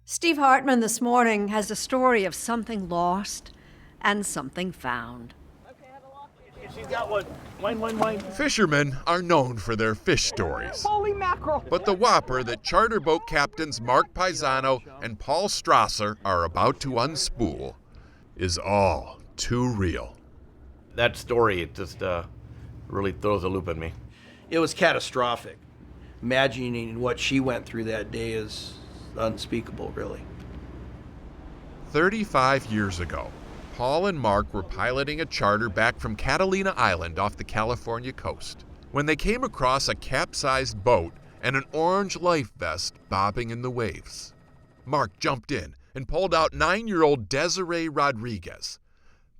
Steve Hartman this morning has a story of something lost and something found. She's got one. Wine. Fishermen are known for their fish stories. Holy mackerel. But the whopper that charter boat captains Mark Pisano and Paul Strasser are about to unspool is all too real. That story, it just really throws a loop in me. It was catastrophic. Imagining what she went through that day is unspeakable, really. 35 years ago, Paul and Mark were piloting a charter back from Catalina Island off the California coast when they came across a capsized boat and an orange life vest bobbing in the waves. Mark jumped in and pulled out 9-year-old Desiree Rodriguez,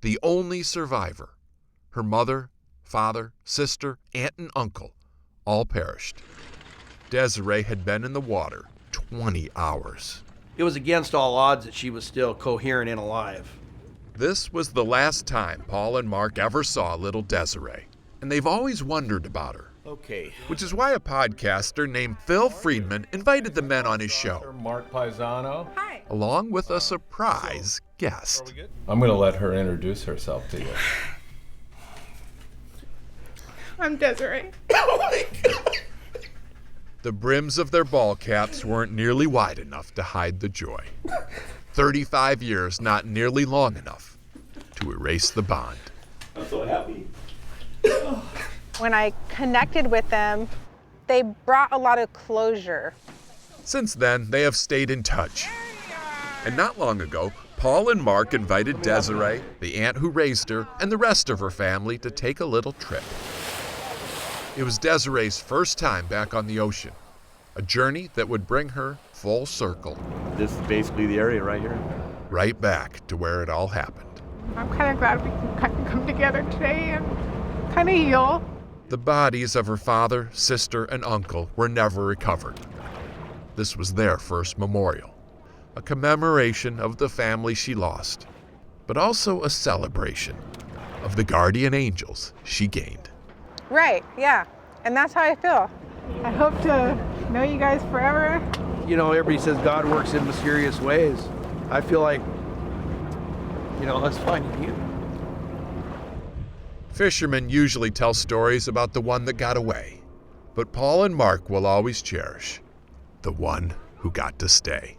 the only survivor. Her mother, father, sister, aunt, and uncle all perished. Desiree had been in the water 20 hours. It was against all odds that she was still coherent and alive. This was the last time Paul and Mark ever saw little Desiree, and they've always wondered about her. Okay. Which is why a podcaster named Phil Friedman invited the men on his show, Mark Pisano. Hi. along with a surprise guest. I'm going to let her introduce herself to you. I'm Desiree. The brims of their ball caps weren't nearly wide enough to hide the joy. 35 years not nearly long enough to erase the bond. I'm so happy. When I connected with them, they brought a lot of closure. Since then, they have stayed in touch. And not long ago, Paul and Mark invited Desiree, the aunt who raised her, and the rest of her family to take a little trip. It was Desiree's first time back on the ocean, a journey that would bring her full circle. This is basically the area right here. Right back to where it all happened. I'm kind of glad we can kind of come together today and kind of heal. The bodies of her father, sister, and uncle were never recovered. This was their first memorial, a commemoration of the family she lost, but also a celebration of the guardian angels she gained. Right, yeah. And that's how I feel. I hope to know you guys forever. You know, everybody says God works in mysterious ways. I feel like, let's find you. Fishermen usually tell stories about the one that got away, but Paul and Mark will always cherish the one who got to stay.